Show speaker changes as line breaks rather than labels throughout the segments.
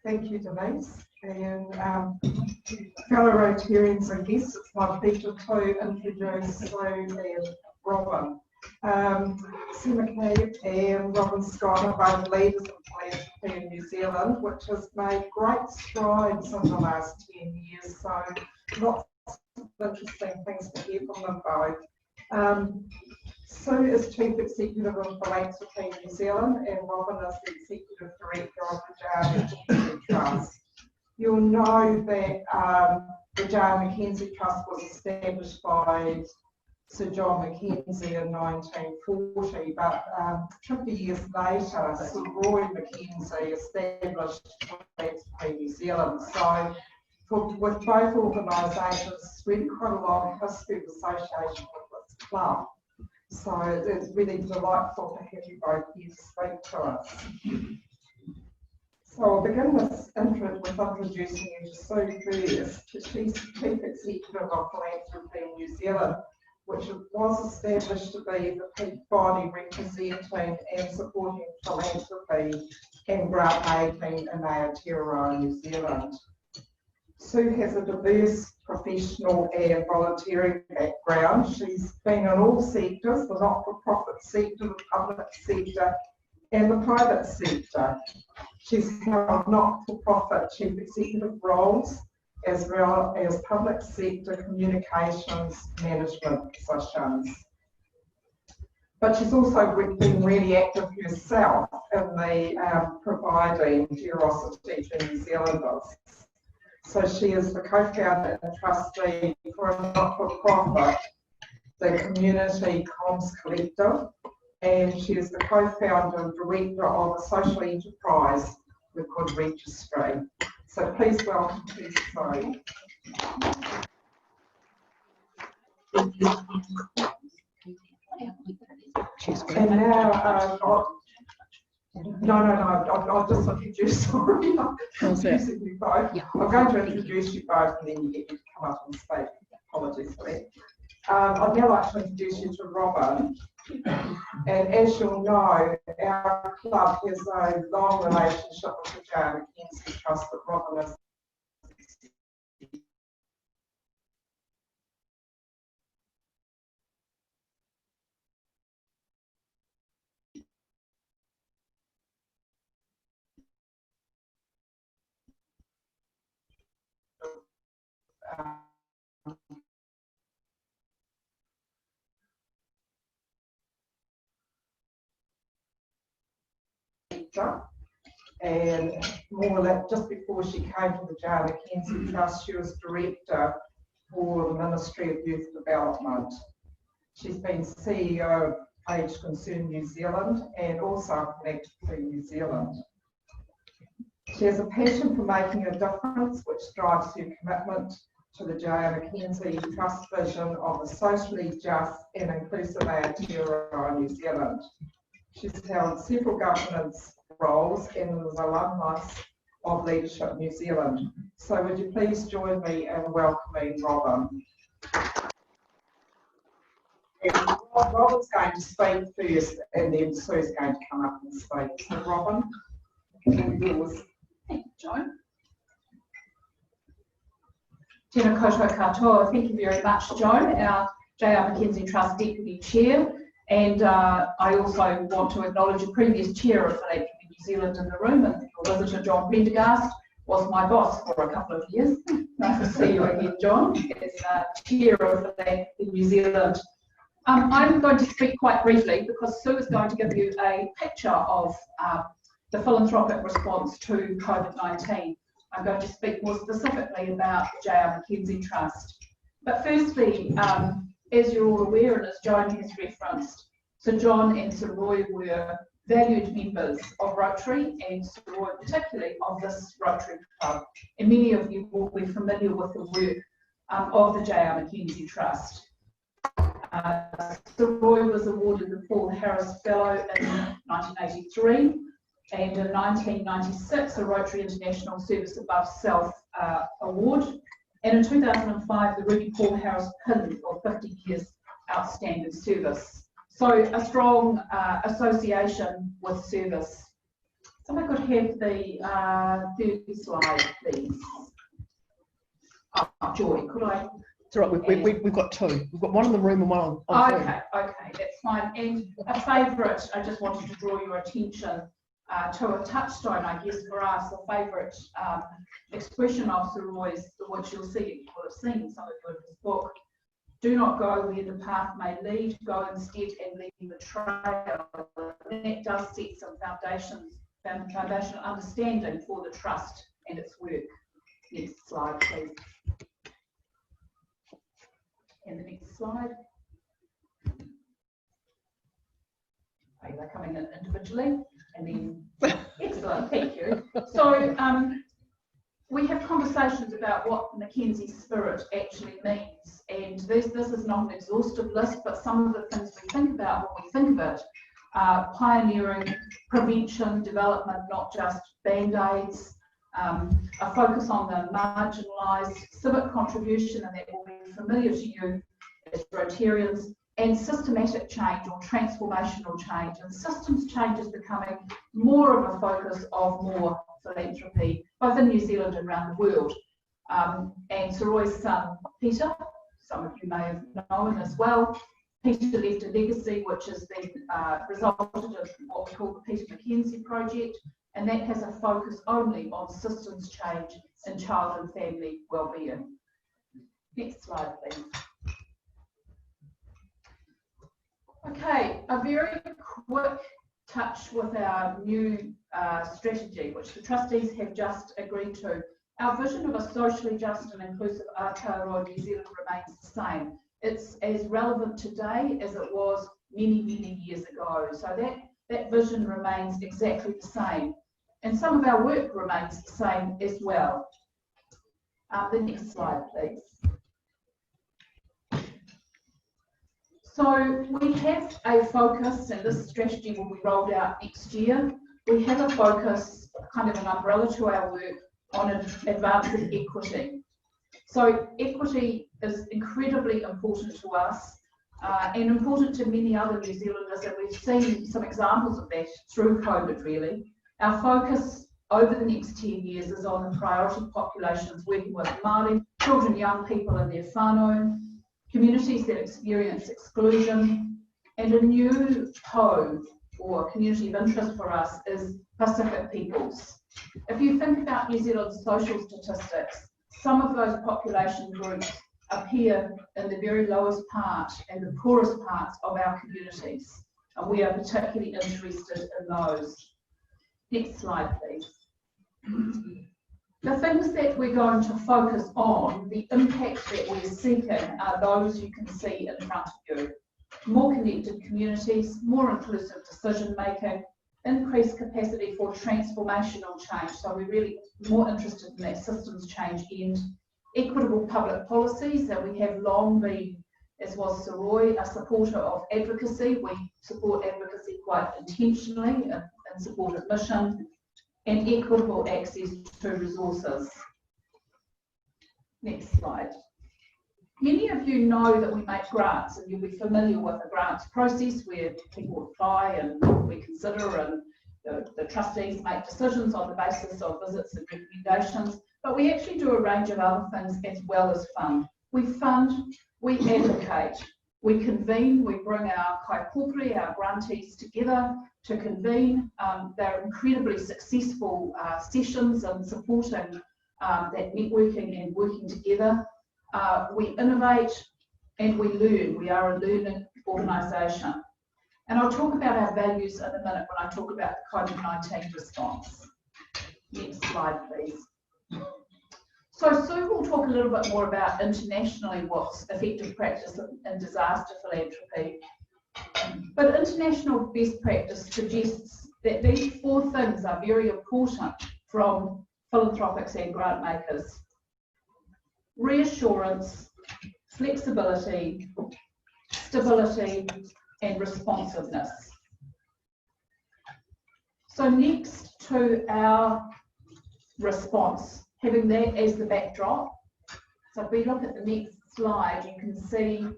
Thank you, Denise. And fellow Rotarians and guests, it's my pleasure to introduce Sue and Robyn. Sue McCabe and Robyn Scott are both leaders of Philanthropy in New Zealand, which has made great strides in the last 10 years. So lots of interesting things to hear from them both. Sue is Chief Executive of Philanthropy New Zealand and Robyn is the Executive Director of the McKenzie Trust. You'll know that the McKenzie Trust was established by Sir John McKenzie in 1940, but 50 years later, Sir McKenzie established Philanthropy New Zealand. So with both organisations, really quite a long history of association with this club. So it's really delightful to have you both here to speak to us. So I'll begin with introducing you to Sue first. She's Chief Executive of Philanthropy in New Zealand, which was established to be the peak body representing and supporting philanthropy and grant making in Aotearoa, New Zealand. Sue has a diverse professional and volunteering background. She's been in all sectors, the not-for-profit sector, the public sector and the private sector. She's held not-for-profit chief executive roles as well as public sector communications management positions. But she's also been really active herself in the providing generosity to New Zealanders. So she is the co-founder and trustee for a not-for-profit, the Community Comms Collective, and she is the co-founder and director of a social enterprise we've called Registry. So please welcome to Sue. And now, I'll just introduce, sorry, I'm introducing you both. I'm going to introduce you both and then you get to come up and speak. Apologies for that. I'd now like to introduce you to Robyn. And as you'll know, our club has a long relationship with the McKenzie Trust that Robyn is. And more or less, just before she came to the McKenzie Trust, she was director for the Ministry of Youth Development. She's been CEO of Age Concern New Zealand and also Philanthropy New Zealand. She has a passion for making a difference, which drives her commitment to the McKenzie Trust vision of a socially just and inclusive Aotearoa, New Zealand. She's held several governance roles and is alumnus of Leadership New Zealand. So would you please join me in welcoming Robyn. Robyn's going to speak first and then Sue's going to come up and speak. So Robyn, yours.
Thank you, Joan. Tēnā koutou katoa. Thank you very much, Joan, our McKenzie Trust Deputy Chair. And I also want to acknowledge the previous Chair of Philanthropy New Zealand in the room, and your visitor, John Prendergast, was my boss for a couple of years. Nice to see you again, John, as Chair of Philanthropy New Zealand. I'm going to speak quite briefly because Sue is going to give you a picture of the philanthropic response to COVID-19. I'm going to speak more specifically about the McKenzie Trust. But firstly, as you're all aware and as Joan has referenced, Sir John and Sir Roy were valued members of Rotary and Sir Roy particularly of this Rotary Club. And many of you will be familiar with the work of the McKenzie Trust. Sir Roy was awarded the Paul Harris Fellow in 1983 and in 1996 a Rotary International Service Above Self Award. And in 2005, the Ruby Paul Harris Pin for 50 years outstanding service. So a strong association with service. If I could have the third slide, please. Oh, Joy, could I?
It's all right, we've got two. We've got one in the room and one on Zoom.
Okay, that's fine. And a favourite, I just wanted to draw your attention to a touchstone, I guess, for us, a favourite expression of Sir Roy's, which you'll see, you will have seen some of you in his book. Do not go where the path may lead, go instead and leave the trail. And that does set some foundational understanding for the trust and its work. Next slide, please. And the next slide. Okay, they're coming in individually, and then excellent, thank you. So we have conversations about what McKenzie's spirit actually means, and this is not an exhaustive list, but some of the things we think about when we think of it are pioneering, prevention, development, not just band-aids, a focus on the marginalised, civic contribution, and that will be familiar to you as Rotarians, and systematic change or transformational change. And systems change is becoming more of a focus of more philanthropy, both in New Zealand and around the world. And Sir Roy's son, Peter, some of you may have known as well, Peter left a legacy which has been resulted in what we call the Peter McKenzie project, and that has a focus only on systems change in child and family wellbeing. Next slide, please. Okay, a very quick touch with our new strategy, which the trustees have just agreed to. Our vision of a socially just and inclusive Aotearoa New Zealand remains the same. It's as relevant today as it was many, many years ago. So that vision remains exactly the same. And some of our work remains the same as well. The next slide, please. So we have a focus, and this strategy will be rolled out next year. We have a focus, kind of an umbrella to our work, on advancing equity. So equity is incredibly important to us and important to many other New Zealanders, and we've seen some examples of that through COVID really. Our focus over the next 10 years is on the priority populations, working with Māori, children, young people and their whānau, communities that experience exclusion, and a new home or community of interest for us is Pacific peoples. If you think about New Zealand's social statistics, some of those population groups appear in the very lowest part and the poorest parts of our communities, and we are particularly interested in those. Next slide, please. The things that we're going to focus on, the impact that we're seeking, are those you can see in front of you. More connected communities, more inclusive decision making, increased capacity for transformational change. So we're really more interested in that systems change end. Equitable public policies, and we have long been, as was Sir Roy, a supporter of advocacy. We support advocacy quite intentionally in support of mission, and equitable access to resources. Next slide. Many of you know that we make grants, and you'll be familiar with the grants process where people apply and we consider, and the trustees make decisions on the basis of visits and recommendations. But we actually do a range of other things as well as fund. We fund, we advocate, we convene, we bring our kaipōpere, our grantees together to convene. They're incredibly successful sessions and supporting that networking and working together. We innovate and we learn. We are a learning organisation. And I'll talk about our values in a minute when I talk about the COVID-19 response. Next slide, please. So Sue will talk a little bit more about internationally what's effective practice in disaster philanthropy. But international best practice suggests that these four things are very important from philanthropics and grant makers. Reassurance, flexibility, stability, and responsiveness. So next to our response, having that as the backdrop. So if we look at the next slide, you can see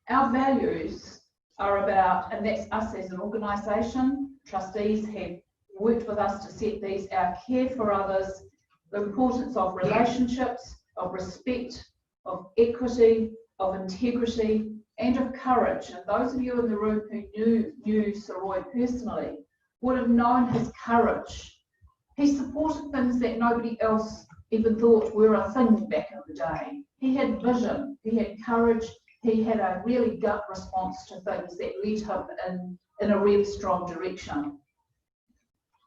our values are about, and that's us as an organisation. Trustees have worked with us to set these out: care for others, the importance of relationships, of respect, of equity, of integrity, and of courage. And those of you in the room who knew Sir Roy personally would have known his courage. He supported things that nobody else even thought were a thing back in the day. He had vision, he had courage, he had a really gut response to things that led him in a really strong direction.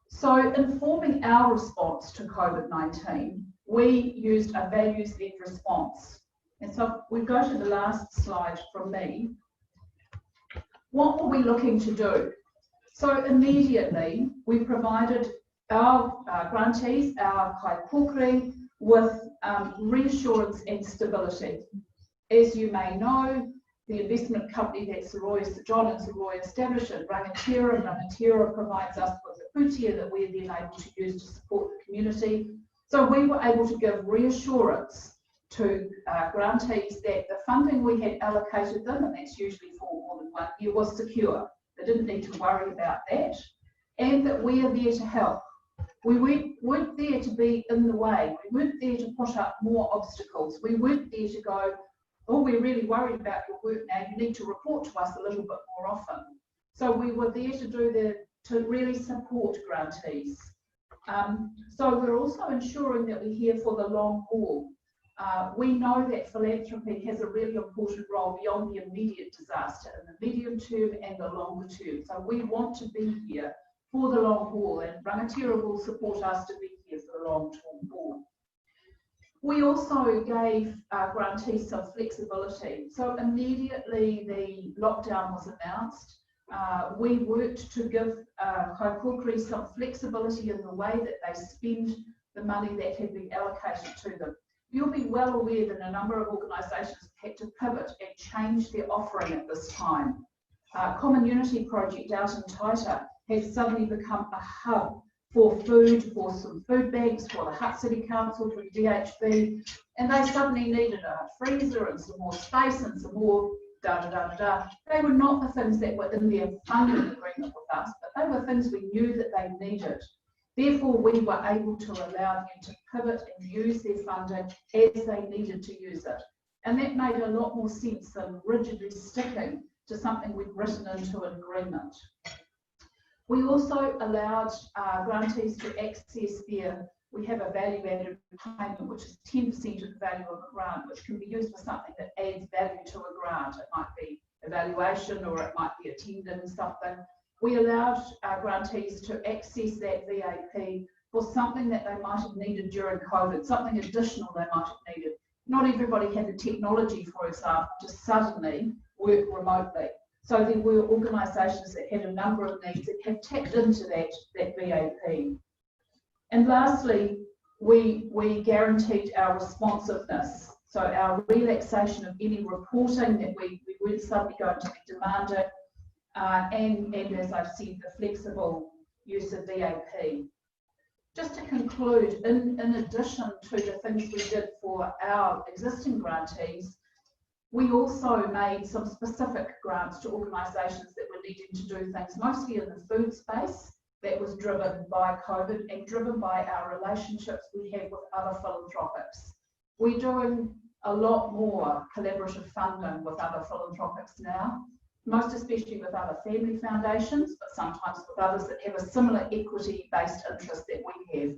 So informing our response to COVID-19, we used a values-led response. And so we go to the last slide from me. What were we looking to do? So immediately we provided our grantees, our kaipukri, with reassurance and stability. As you may know, the investment company that John and Sir Roy established at Rangatira provides us with a putia that we're then able to use to support the community. So we were able to give reassurance to grantees that the funding we had allocated them, and that's usually for more than 1 year, was secure. They didn't need to worry about that, and that we are there to help. We weren't there to be in the way. We weren't there to put up more obstacles. We weren't there to go, oh, we're really worried about your work now, you need to report to us a little bit more often. So we were there to really support grantees. So we're also ensuring that we're here for the long haul. We know that philanthropy has a really important role beyond the immediate disaster in the medium term and the longer term. So we want to be here for the long haul, and Rangatira will support us to be here for the long term haul. We also gave grantees some flexibility. So immediately the lockdown was announced, we worked to give kaipukri some flexibility in the way that they spend the money that had been allocated to them. You'll be well aware that a number of organisations had to pivot and change their offering at this time. Common Unity Project out in Taita has suddenly become a hub for food, for some food banks, for the Hutt City Council, for DHB, and they suddenly needed a freezer and some more space and some more da-da-da-da-da. They were not the things that were in their funding agreement with us, but they were things we knew that they needed. Therefore, we were able to allow them to pivot and use their funding as they needed to use it. And that made a lot more sense than rigidly sticking to something we'd written into an agreement. We also allowed grantees to access we have a value-added payment, which is 10% of the value of a grant, which can be used for something that adds value to a grant. It might be evaluation, or it might be attending something. We allowed grantees to access that VAP for something that they might have needed during COVID, something additional they might have needed. Not everybody had the technology, for example, to suddenly work remotely. So there were organisations that had a number of needs that have tapped into that VAP. And lastly, we guaranteed our responsiveness. So our relaxation of any reporting that we weren't suddenly going to be demanded, and as I've said, the flexible use of VAP. Just to conclude, in addition to the things we did for our existing grantees, we also made some specific grants to organisations that were needing to do things, mostly in the food space, that was driven by COVID and driven by our relationships we have with other philanthropics. We're doing a lot more collaborative funding with other philanthropics now, most especially with other family foundations, but sometimes with others that have a similar equity-based interest that we have.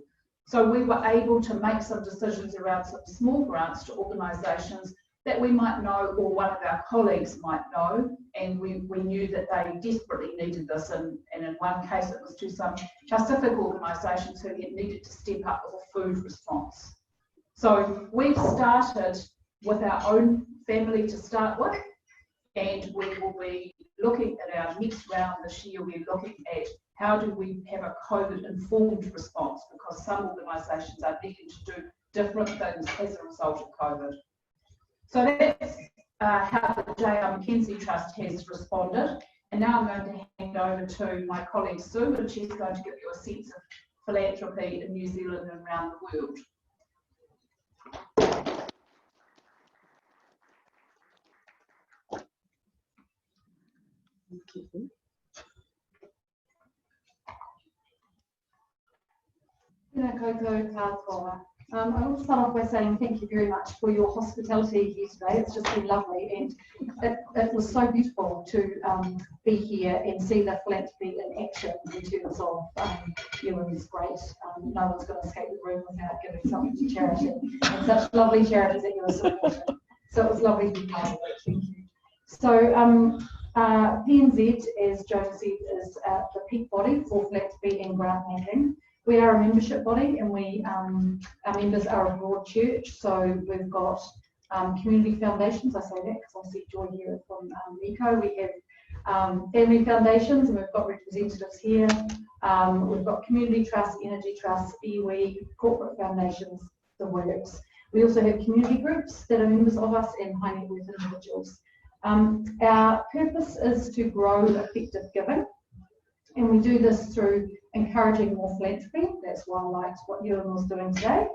So we were able to make some decisions around some small grants to organisations that we might know, or one of our colleagues might know, and we knew that they desperately needed this, and in one case it was to some Pacific organisations who had needed to step up with a food response. So we've started with our own family to start with, and we will be looking at our next round this year. We're looking at how do we have a COVID-informed response, because some organisations are needing to do different things as a result of COVID. So that's how the JR McKenzie Trust has responded. And now I'm going to hand over to my colleague Sue, and she's going to give you a sense of philanthropy in New Zealand and around the world.
I want to start off by saying thank you very much for your hospitality here today. It's just been lovely, and it was so beautiful to be here and see the philanthropy in action in terms of is great. No one's going to escape the room without giving something to charity, and such lovely charities that you were supporting. So it was lovely to be part of it. Thank you. So PNZ, as Joan said, is the peak body for philanthropy and grant making. We are a membership body, and our members are a broad church. So we've got community foundations. I say that because I see Joy here from Nico. We have family foundations, and we've got representatives here. We've got community trusts, energy trusts, iwi, corporate foundations, the works. We also have community groups that are members of us and high net worth individuals. Our purpose is to grow effective giving, and we do this through encouraging more philanthropy. That's why I liked what Ewan was doing today,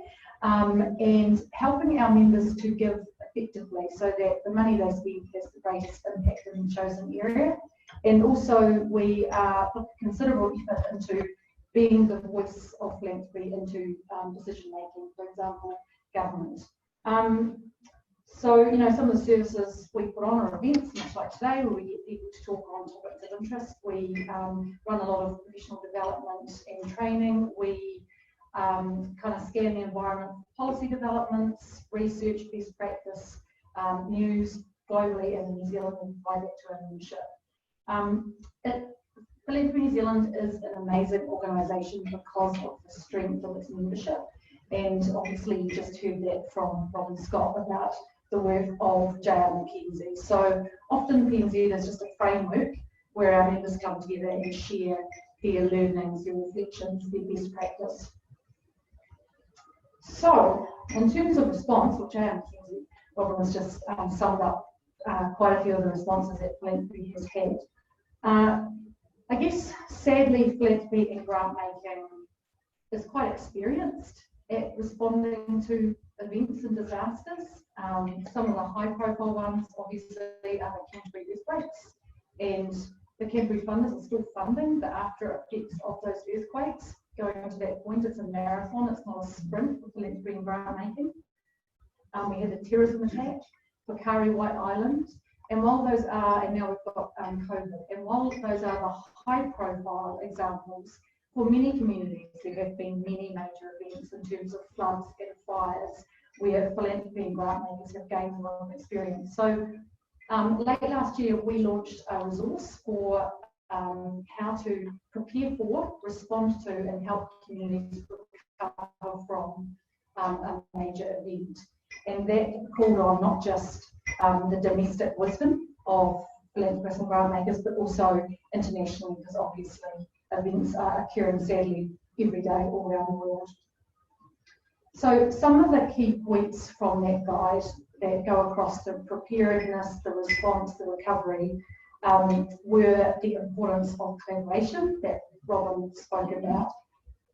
and helping our members to give effectively so that the money they spend has the greatest impact in the chosen area. And also we put considerable effort into being the voice of philanthropy into decision making, for example, government. So, some of the services we put on are events, much like today, where we get people to talk on topics of interest. We run a lot of professional development and training. We kind of scan the environment for policy developments, research, best practice, news globally and in New Zealand, and provide that to our membership. Philanthropy New Zealand is an amazing organisation because of the strength of its membership. And obviously you just heard that from Robyn Scott about the work of McKenzie. So often PNZ is just a framework where our members come together and share their learnings, their reflections, their best practice. So in terms of response, which McKenzie, Robyn has just summed up quite a few of the responses that philanthropy has had. I guess sadly philanthropy and grant making is quite experienced at responding to events and disasters. Some of the high profile ones obviously are the Canterbury earthquakes, and the Canterbury funders are still funding the after effects of those earthquakes. Going on to that point, it's a marathon, it's not a sprint for philanthropy and grant making. We had the terrorism attack for Kari White Island, and while those are, and now we've got COVID, and while those are the high profile examples, for many communities there have been many major events in terms of floods and fires where philanthropy and grant makers have gained a lot of experience. So late last year we launched a resource for how to prepare for, respond to and help communities recover from a major event. And that called on not just the domestic wisdom of philanthropists and grant makers, but also internationally, because obviously events are occurring sadly every day all around the world. So some of the key points from that guide that go across the preparedness, the response, the recovery, were the importance of collaboration that Robyn spoke about.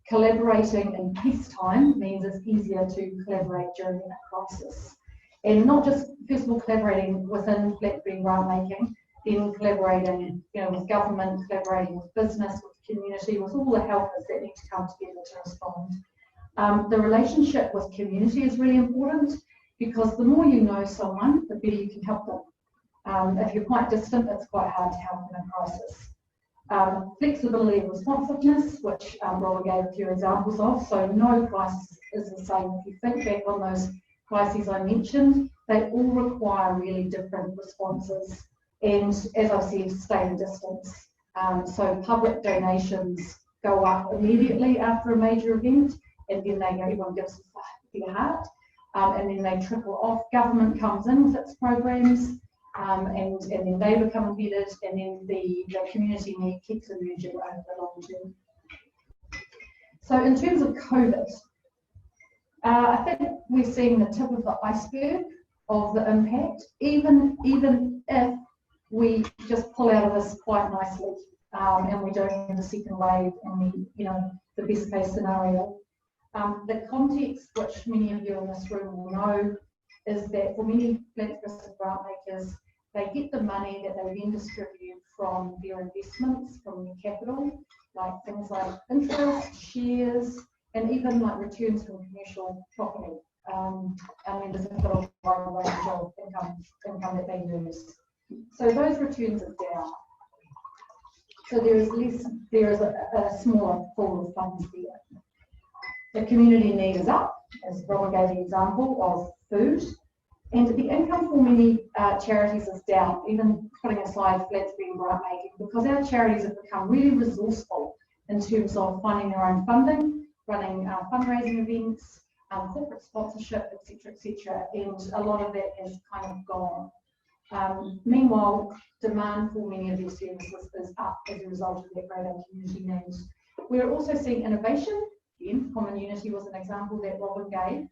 Collaborating in peacetime means it's easier to collaborate during a crisis. And not just, first of all, collaborating within philanthropy and grant making, then collaborating with government, collaborating with business, with community, with all the helpers that need to come together to respond. The relationship with community is really important, because the more you know someone, the better you can help them. If you're quite distant, it's quite hard to help in a crisis. Flexibility and responsiveness, which Robyn gave a few examples of, so no crisis is the same. If you think back on those crises I mentioned, they all require really different responses. And as I've said, stay in distance. So public donations go up immediately after a major event, and then everyone gives their heart, and then they trickle off. Government comes in with its programs, and then they become embedded, and then the community need keeps emerging over the long term. So in terms of COVID, I think we're seeing the tip of the iceberg of the impact, even if we just pull out of this quite nicely, and we don't have a second wave in the best case scenario. The context, which many of you in this room will know, is that for many philanthropists and grant makers, they get the money that they then distribute from their investments, from their capital, like things like interest, shares, and even like returns from commercial property. Our members have got a wide range of income that they use. So those returns are down. So there is a smaller pool of funds there. The community need is up, as Robyn gave the example of food, and the income for many charities is down, even putting aside philanthropy and grant making, because our charities have become really resourceful in terms of finding their own funding, running fundraising events, corporate sponsorship, etc., and a lot of that has kind of gone. Meanwhile, demand for many of these services is up as a result of that greater community needs. We're also seeing innovation. Again, Common Unity was an example that Robyn gave.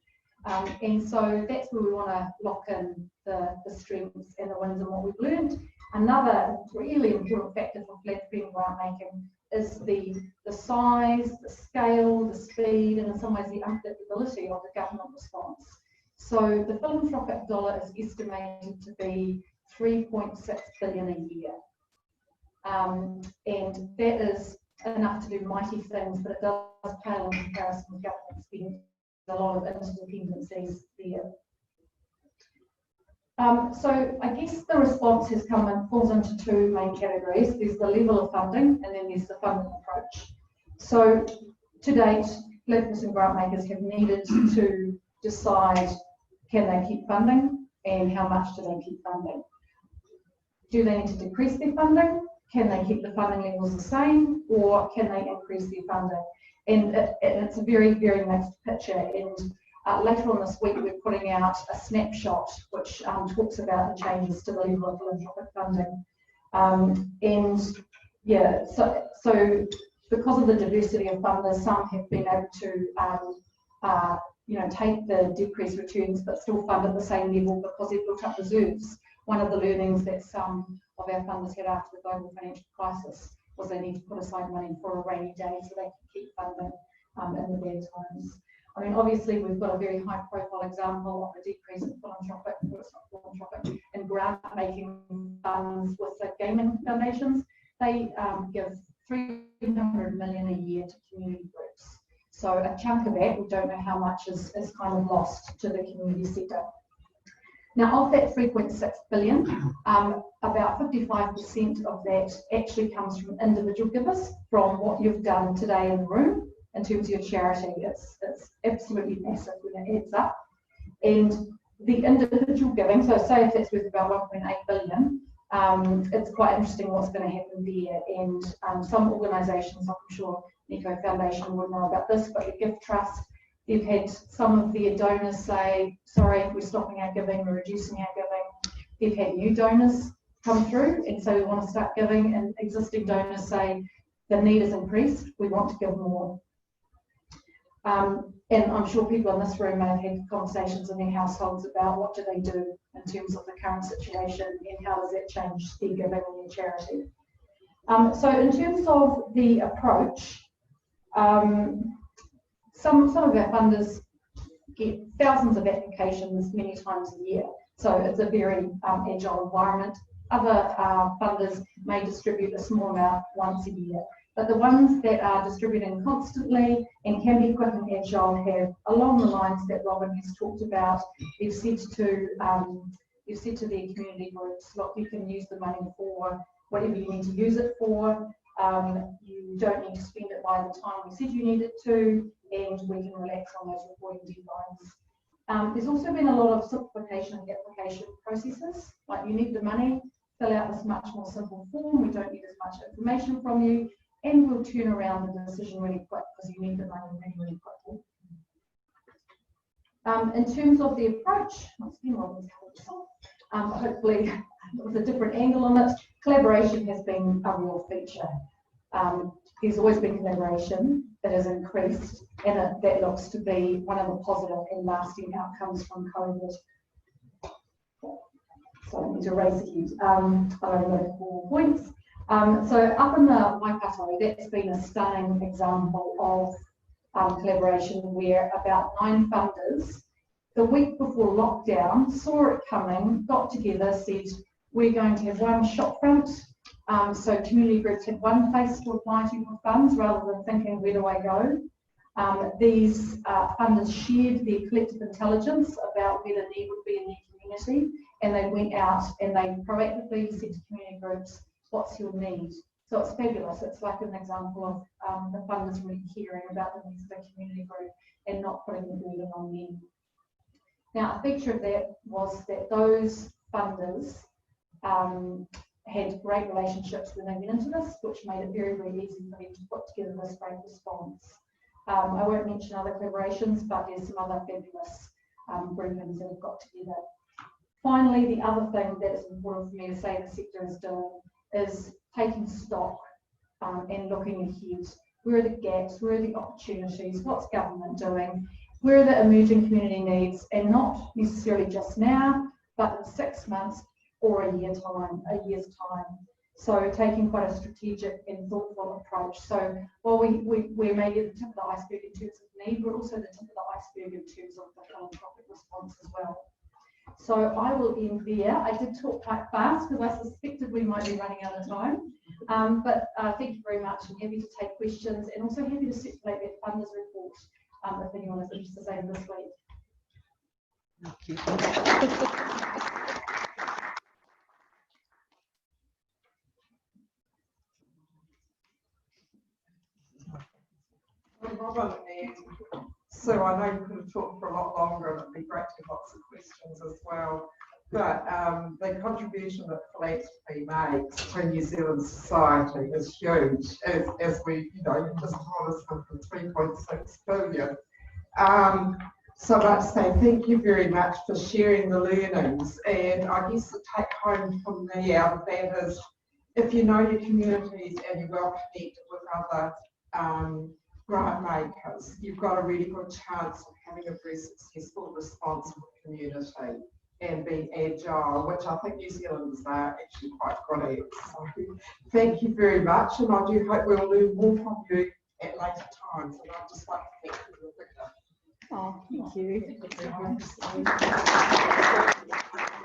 And so that's where we want to lock in the strengths and the wins and what we've learned. Another really important factor for philanthropy and grant making is the size, the scale, the speed, and in some ways the unpredictability of the government response. So the philanthropic dollar is estimated to be 3.6 billion a year. And that is enough to do mighty things, but it does pale in comparison with government spending. A lot of interdependencies there. So I guess the response has falls into two main categories. There's the level of funding, and then there's the funding approach. So to date, philanthropists and grant makers have needed to decide, can they keep funding, and how much do they keep funding? Do they need to decrease their funding? Can they keep the funding levels the same, or can they increase their funding? And it's a very, very mixed picture. And later on this week, we're putting out a snapshot which talks about the changes to the level of philanthropic funding. And yeah, so because of the diversity of funders, some have been able to take the decreased returns but still fund at the same level because they've built up reserves. One of the learnings that some of our funders had after the global financial crisis was they need to put aside money for a rainy day so they can keep funding in the bad times. I mean, obviously, we've got a very high-profile example of a decrease in philanthropic and grant-making funds with the gaming foundations. They give 300 million a year to community groups. So a chunk of that, we don't know how much is kind of lost to the community sector. Now, of that 3.6 billion, about 55% of that actually comes from individual givers, from what you've done today in the room in terms of your charity. It's absolutely massive when it adds up. And the individual giving, so say if it's worth about 1.8 billion, it's quite interesting what's going to happen there. And some organisations, I'm sure Nico Foundation would know about this, but the Gift Trust, they've had some of their donors say, sorry, we're stopping our giving, we're reducing our giving. They've had new donors come through and say we want to start giving, and existing donors say the need is increased, we want to give more. And I'm sure people in this room may have had conversations in their households about what do they do in terms of the current situation and how does that change their giving and their charity. So in terms of the approach, some of our funders get thousands of applications many times a year. So it's a very agile environment. Other funders may distribute a small amount once a year. But the ones that are distributing constantly and can be quick and agile have, along the lines that Robyn has talked about, they've said to their community groups, look, you can use the money for whatever you need to use it for. You don't need to spend it by the time we said you need it to, and we can relax on those reporting deadlines. There's also been a lot of simplification of the application processes, like you need the money, fill out this much more simple form, we don't need as much information from you, and we'll turn around the decision really quick because you need the money really, really quickly. In terms of the approach, hopefully with a different angle on it, collaboration has been a real feature. There's always been collaboration that has increased, and that looks to be one of the positive and lasting outcomes from COVID. So I need to raise it. I've only got 4 points. So up in the Waikato, that's been a stunning example of collaboration where about 9 funders, the week before lockdown, saw it coming, got together, said, We're going to have one shop front, so community groups have one place to apply to for funds rather than thinking, where do I go? These funders shared their collective intelligence about where the need would be in their community, and they went out and they proactively said to community groups, what's your need? So it's fabulous. It's like an example of the funders really caring about the needs of the community group and not putting the burden on them. Now, a feature of that was that those funders had great relationships when they went into this, which made it very, very easy for them to put together this great response. I won't mention other collaborations, but there's some other fabulous groupings that have got together. Finally, the other thing that is important for me to say the sector is doing is taking stock and looking ahead. Where are the gaps? Where are the opportunities? What's government doing? Where are the emerging community needs? And not necessarily just now, but in 6 months or a year's time. So taking quite a strategic and thoughtful approach. So while we may be the tip of the iceberg in terms of need, we're also the tip of the iceberg in terms of the philanthropic response as well. So I will end there. I did talk quite fast because I suspected we might be running out of time. But thank you very much. I'm happy to take questions and also happy to circulate that funders report if anyone is interested later this week.
Thank you.
Robyn and Sue, I know you could have talked for a lot longer and it'd be great to have lots of questions as well. But the contribution that philanthropy makes to New Zealand society is huge, as we, you just told us from 3.6 billion. So I'd like to say thank you very much for sharing the learnings. And I guess the take home from me out of that is, if you know your communities and you're well connected with other grant makers, you've got a really good chance of having a very successful response from the community and being agile, which I think New Zealanders are actually quite good at. So thank you very much, and I do hope we'll learn more from you at later times. And I'd just like to thank you, Rebecca.
Oh, thank you.
Thank you very much.